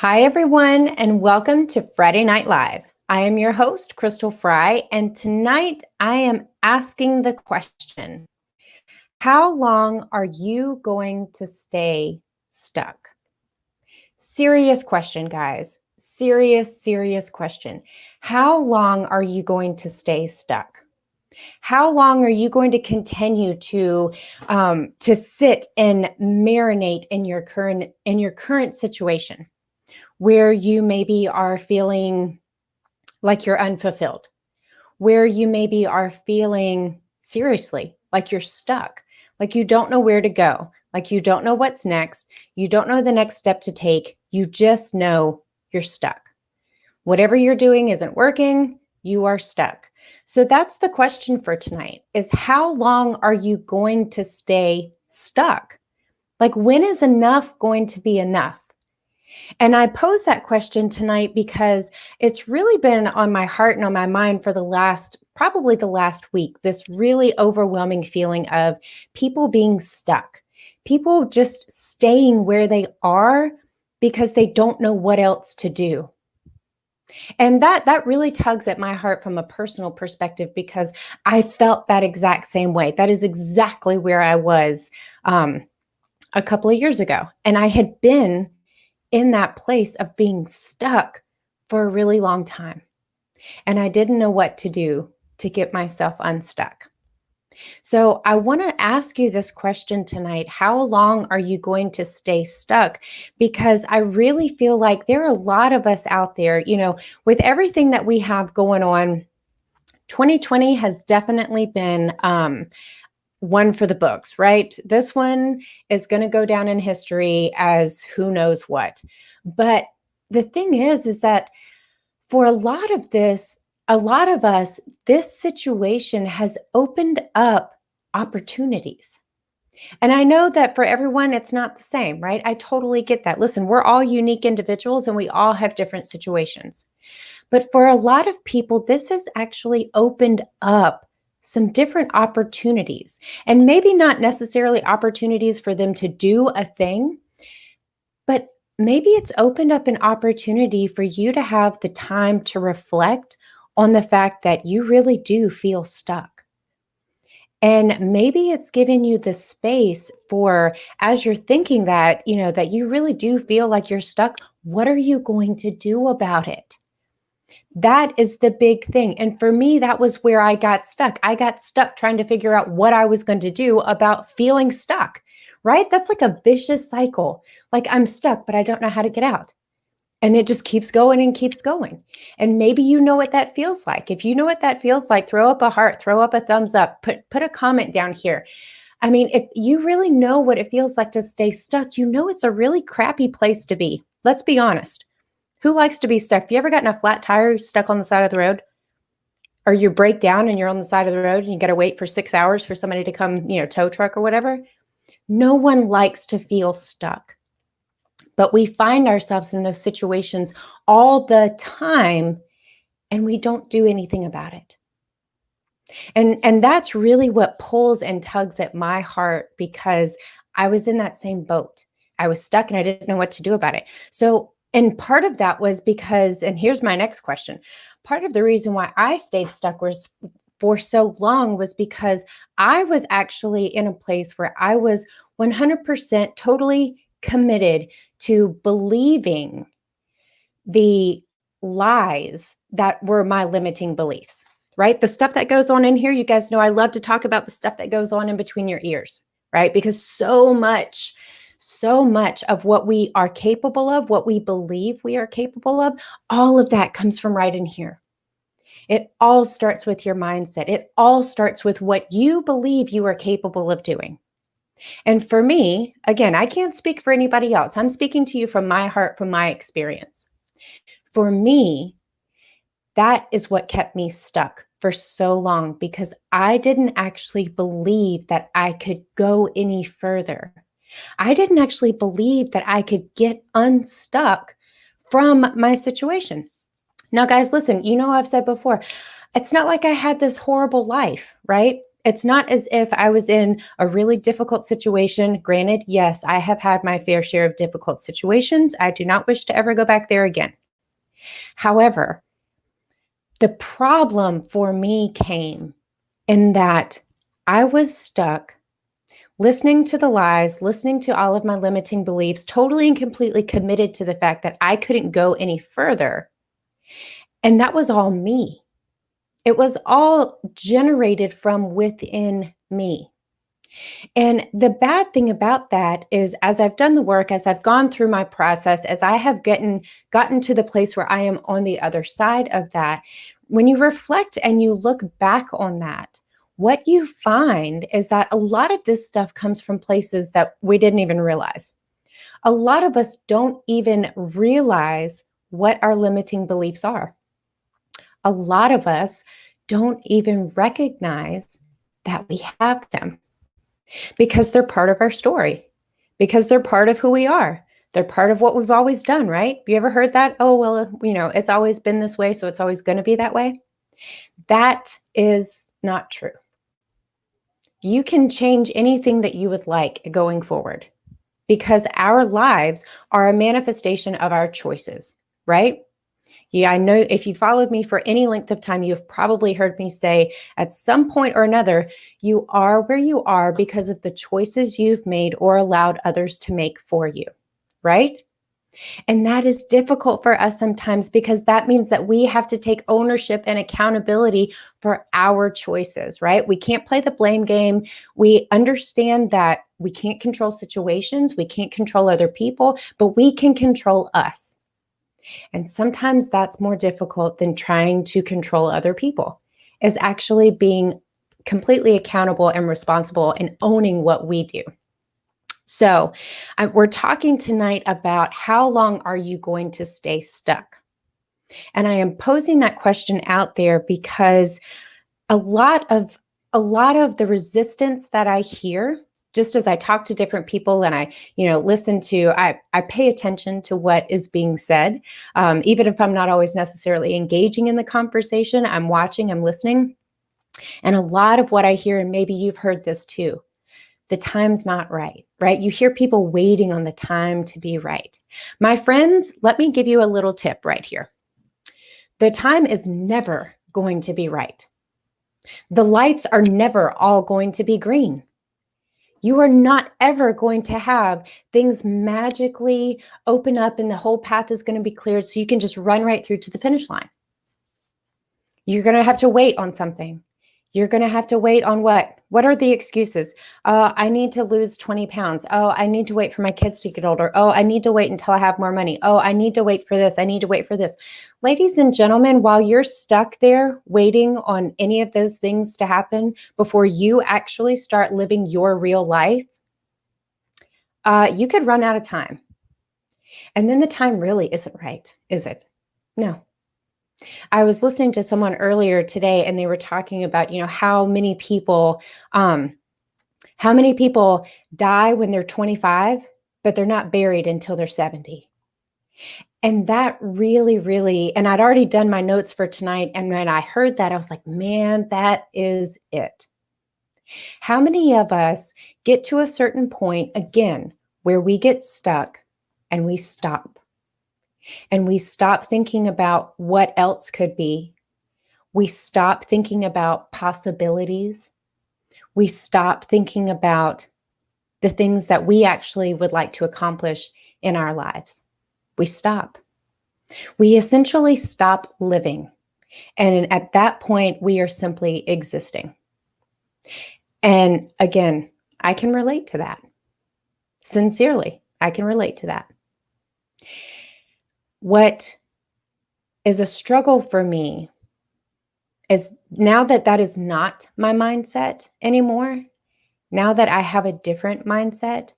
Hi, everyone, and welcome to Friday Night Live. I am your host, Crystal Fry, and tonight I am asking the question, how long are you going to stay stuck? Serious question, guys. Serious question. How long are you going to stay stuck? How long are you going to continue to sit and marinate in your current situation, where you maybe are feeling like you're unfulfilled, where you maybe are feeling seriously like you're stuck, like you don't know where to go, like you don't know what's next, you don't know the next step to take, you just know you're stuck. Whatever you're doing isn't working, you are stuck. So that's the question for tonight, is how long are you going to stay stuck? Like, when is enough going to be enough? And I pose that question tonight because it's really been on my heart and on my mind for probably the last week, this really overwhelming feeling of people being stuck, people just staying where they are because they don't know what else to do. And that really tugs at my heart from a personal perspective, because I felt that exact same way. That is exactly where I was a couple of years ago. And I had been in that place of being stuck for a really long time. And I didn't know what to do to get myself unstuck. So I want to ask you this question tonight. How long are you going to stay stuck? Because I really feel like there are a lot of us out there, with everything that we have going on. 2020 has definitely been one for the books, right? This one is going to go down in history as who knows what. But the thing is that for a lot of us, this situation has opened up opportunities. And I know that for everyone, it's not the same, right? I totally get that. Listen, we're all unique individuals and we all have different situations. But for a lot of people, this has actually opened up some different opportunities, and maybe not necessarily opportunities for them to do a thing, but maybe it's opened up an opportunity for you to have the time to reflect on the fact that you really do feel stuck. And maybe it's given you the space for, as you're thinking that, that you really do feel like you're stuck, what are you going to do about it? That is the big thing. And for me, that was where I got stuck. I got stuck trying to figure out what I was going to do about feeling stuck, right? That's like a vicious cycle. Like, I'm stuck, but I don't know how to get out. And it just keeps going and keeps going. And maybe you know what that feels like. If you know what that feels like, throw up a heart, throw up a thumbs up, put a comment down here. I mean, if you really know what it feels like to stay stuck, it's a really crappy place to be. Let's be honest. Who likes to be stuck? Have you ever gotten a flat tire stuck on the side of the road? Or you break down and you're on the side of the road and you got to wait for 6 hours for somebody to come, tow truck or whatever? No one likes to feel stuck. But we find ourselves in those situations all the time and we don't do anything about it. And that's really what pulls and tugs at my heart, because I was in that same boat. I was stuck and I didn't know what to do about it. So, and part of that was because, and here's my next question, part of the reason why I stayed stuck was for so long was because I was actually in a place where I was 100% totally committed to believing the lies that were my limiting beliefs, right? The stuff that goes on in here, you guys know I love to talk about the stuff that goes on in between your ears, right? Because so much of what we are capable of, what we believe we are capable of, all of that comes from right in here. It all starts with your mindset. It all starts with what you believe you are capable of doing. And for me, again, I can't speak for anybody else. I'm speaking to you from my heart, from my experience. For me, that is what kept me stuck for so long, because I didn't actually believe that I could go any further. I didn't actually believe that I could get unstuck from my situation. Now, guys, listen, I've said before, it's not like I had this horrible life, right? It's not as if I was in a really difficult situation. Granted, yes, I have had my fair share of difficult situations. I do not wish to ever go back there again. However, the problem for me came in that I was stuck listening to the lies, listening to all of my limiting beliefs, totally and completely committed to the fact that I couldn't go any further. And that was all me. It was all generated from within me. And the bad thing about that is, as I've done the work, as I've gone through my process, as I have gotten to the place where I am on the other side of that, when you reflect and you look back on that, what you find is that a lot of this stuff comes from places that we didn't even realize. A lot of us don't even realize what our limiting beliefs are. A lot of us don't even recognize that we have them because they're part of our story, because they're part of who we are. They're part of what we've always done, right? You ever heard that? Oh, well, it's always been this way, so it's always going to be that way. That is not true. You can change anything that you would like going forward because our lives are a manifestation of our choices, right? Yeah, I know if you followed me for any length of time, you've probably heard me say at some point or another, you are where you are because of the choices you've made or allowed others to make for you, right? And that is difficult for us sometimes because that means that we have to take ownership and accountability for our choices, right? We can't play the blame game. We understand that we can't control situations, we can't control other people, but we can control us. And sometimes that's more difficult than trying to control other people, is actually being completely accountable and responsible and owning what we do. So we're talking tonight about how long are you going to stay stuck? And I am posing that question out there because a lot of the resistance that I hear, just as I talk to different people and I pay attention to what is being said, even if I'm not always necessarily engaging in the conversation, I'm watching, I'm listening. And a lot of what I hear, and maybe you've heard this too, the time's not right, right? You hear people waiting on the time to be right. My friends, let me give you a little tip right here. The time is never going to be right. The lights are never all going to be green. You are not ever going to have things magically open up and the whole path is going to be cleared so you can just run right through to the finish line. You're going to have to wait on something. You're going to have to wait on what? What are the excuses? I need to lose 20 pounds. Oh, I need to wait for my kids to get older. Oh, I need to wait until I have more money. Oh, I need to wait for this. I need to wait for this. Ladies and gentlemen, while you're stuck there waiting on any of those things to happen before you actually start living your real life, you could run out of time. And then the time really isn't right, is it? No. I was listening to someone earlier today and they were talking about, how many people die when they're 25, but they're not buried until they're 70. And that really, really, and I'd already done my notes for tonight. And when I heard that, I was like, man, that is it. How many of us get to a certain point, again, where we get stuck and we stop? And we stop thinking about what else could be. We stop thinking about possibilities. We stop thinking about the things that we actually would like to accomplish in our lives. We stop. We essentially stop living. And at that point, we are simply existing. And again, I can relate to that. Sincerely, I can relate to that. What is a struggle for me is now that that is not my mindset anymore, now that I have a different mindset,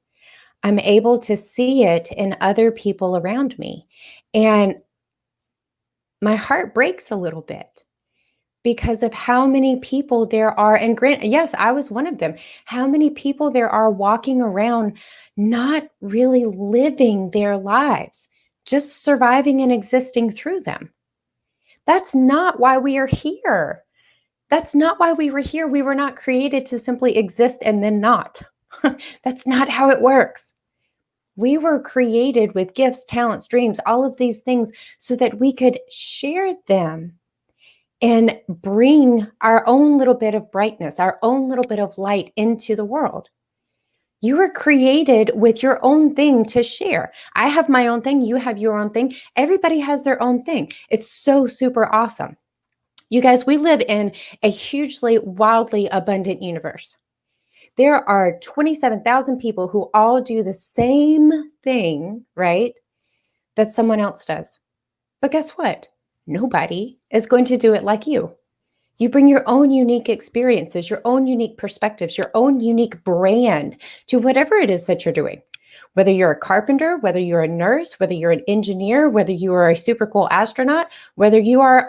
I'm able to see it in other people around me. And my heart breaks a little bit because of how many people there are. And yes, I was one of them. How many people there are walking around not really living their lives, just surviving and existing through them. That's not why we are here. That's not why we were here. We were not created to simply exist and then not. That's not how it works. We were created with gifts, talents, dreams, all of these things so that we could share them and bring our own little bit of brightness, our own little bit of light into the world. You were created with your own thing to share. I have my own thing. You have your own thing. Everybody has their own thing. It's so super awesome. You guys, we live in a hugely, wildly abundant universe. There are 27,000 people who all do the same thing, right? That someone else does. But guess what? Nobody is going to do it like you. You bring your own unique experiences, your own unique perspectives, your own unique brand to whatever it is that you're doing. Whether you're a carpenter, whether you're a nurse, whether you're an engineer, whether you are a super cool astronaut, whether you are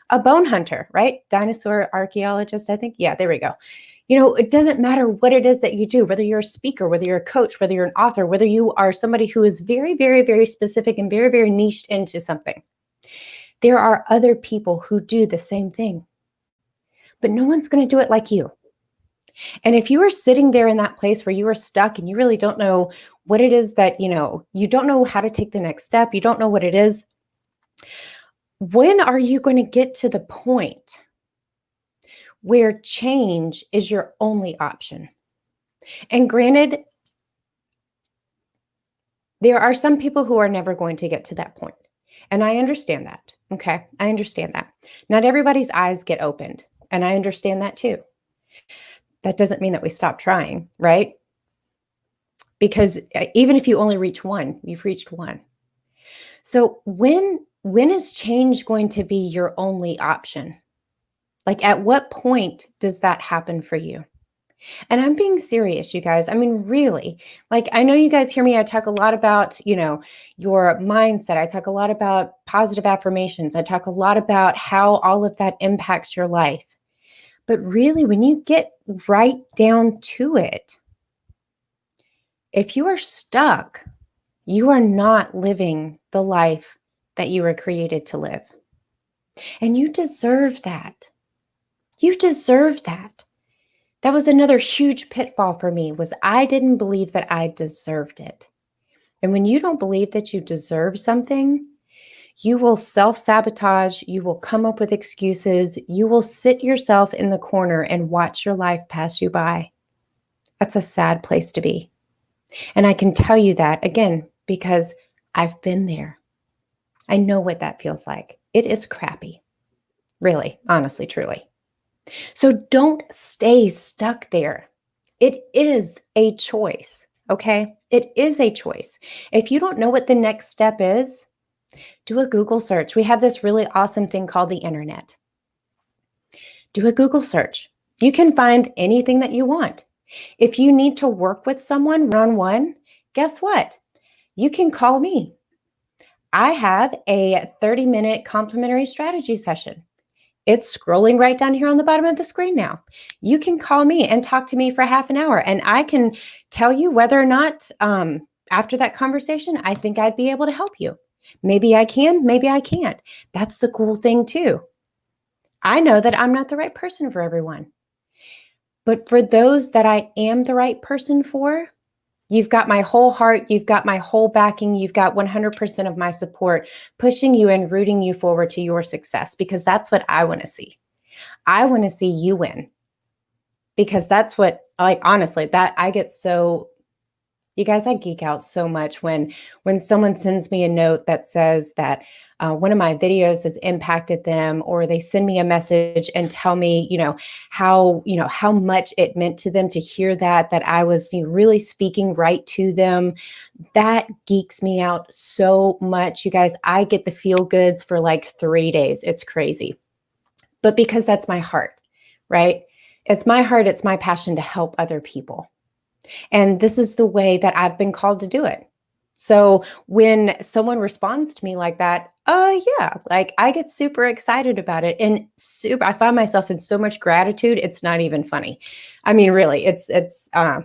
a bone hunter, right? Dinosaur archaeologist, I think. Yeah, there we go. It doesn't matter what it is that you do, whether you're a speaker, whether you're a coach, whether you're an author, whether you are somebody who is very, very, very specific and very, very niched into something. There are other people who do the same thing, but no one's going to do it like you. And if you are sitting there in that place where you are stuck and you really don't know what it is that, you don't know how to take the next step, you don't know what it is, when are you going to get to the point where change is your only option? And granted, there are some people who are never going to get to that point. And I understand that. Okay. I understand that. Not everybody's eyes get opened. And I understand that too. That doesn't mean that we stop trying, right? Because even if you only reach one, you've reached one. So when is change going to be your only option? Like, at what point does that happen for you? And I'm being serious, you guys. I mean, really, like, I know you guys hear me. I talk a lot about, your mindset. I talk a lot about positive affirmations. I talk a lot about how all of that impacts your life. But really, when you get right down to it, if you are stuck, you are not living the life that you were created to live. And you deserve that. You deserve that. That was another huge pitfall for me, was I didn't believe that I deserved it. And when you don't believe that you deserve something, you will self-sabotage, you will come up with excuses, you will sit yourself in the corner and watch your life pass you by. That's a sad place to be. And I can tell you that, again, because I've been there. I know what that feels like. It is crappy. Really, honestly, truly. So don't stay stuck there. It is a choice, okay? It is a choice. If you don't know what the next step is, do a Google search. We have this really awesome thing called the internet. Do a Google search. You can find anything that you want. If you need to work with someone one-on-one, guess what? You can call me. I have a 30-minute complimentary strategy session. It's scrolling right down here on the bottom of the screen now. You can call me and talk to me for half an hour, and I can tell you whether or not after that conversation, I think I'd be able to help you. Maybe I can, maybe I can't. That's the cool thing too. I know that I'm not the right person for everyone. But for those that I am the right person for, you've got my whole heart, you've got my whole backing, you've got 100% of my support, pushing you and rooting you forward to your success, because that's what I want to see. I want to see you win, because that's what, like, honestly, that I get so, you guys, I geek out so much when someone sends me a note that says that one of my videos has impacted them, or they send me a message and tell me, how much it meant to them to hear that I was really speaking right to them. That geeks me out so much, you guys. I get the feel goods for like 3 days. It's crazy. But because that's my heart, right? It's my heart. It's my passion to help other people. And this is the way that I've been called to do it. So when someone responds to me like that, yeah, like, I get super excited about it, and I find myself in so much gratitude. It's not even funny. I mean, really, it's I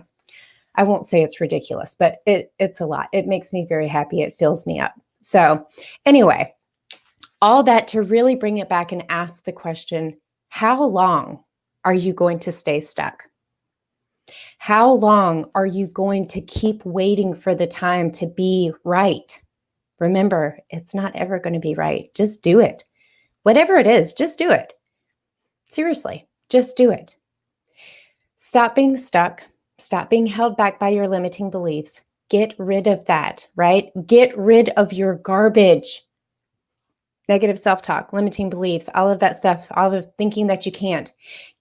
won't say it's ridiculous, but it's a lot. It makes me very happy. It fills me up. So anyway, all that to really bring it back and ask the question, How long are you going to stay stuck? How long are you going to keep waiting for the time to be right? Remember, it's not ever going to be right. Just do it. Whatever it is, just do it. Seriously, just do it. Stop being stuck. Stop being held back by your limiting beliefs. Get rid of that, right? Get rid of your garbage. Negative self-talk, limiting beliefs, all of that stuff, all of thinking that you can't.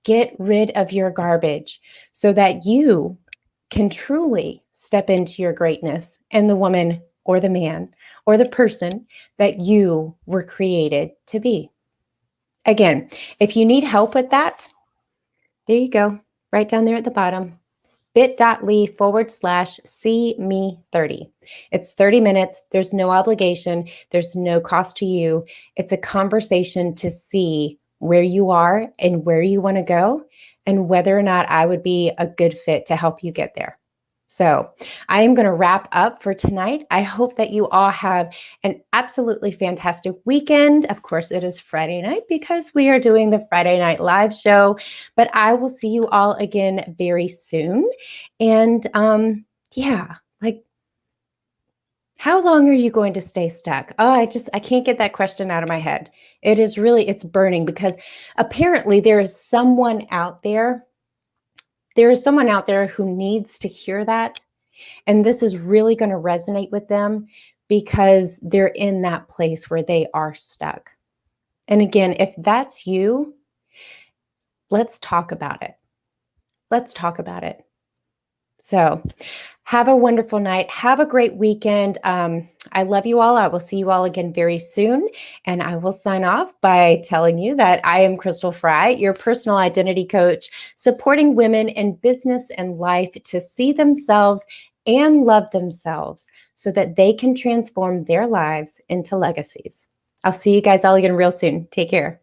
Get rid of your garbage so that you can truly step into your greatness and the woman or the man or the person that you were created to be. Again, if you need help with that, there you go, right down there at the bottom, bit.ly/see me 30. It's 30 minutes. There's no obligation. There's no cost to you. It's a conversation to see where you are and where you want to go and whether or not I would be a good fit to help you get there. So I am going to wrap up for tonight. I hope that you all have an absolutely fantastic weekend. Of course, it is Friday night because we are doing the Friday Night Live show, but I will see you all again very soon. And yeah, like, how long are you going to stay stuck? Oh, I can't get that question out of my head. It's burning because apparently there is someone out there. There is someone out there who needs to hear that. And this is really going to resonate with them because they're in that place where they are stuck. And again, if that's you, let's talk about it. Let's talk about it. So have a wonderful night. Have a great weekend. I love you all. I will see you all again very soon. And I will sign off by telling you that I am Crystal Fry, your personal identity coach, supporting women in business and life to see themselves and love themselves so that they can transform their lives into legacies. I'll see you guys all again real soon. Take care.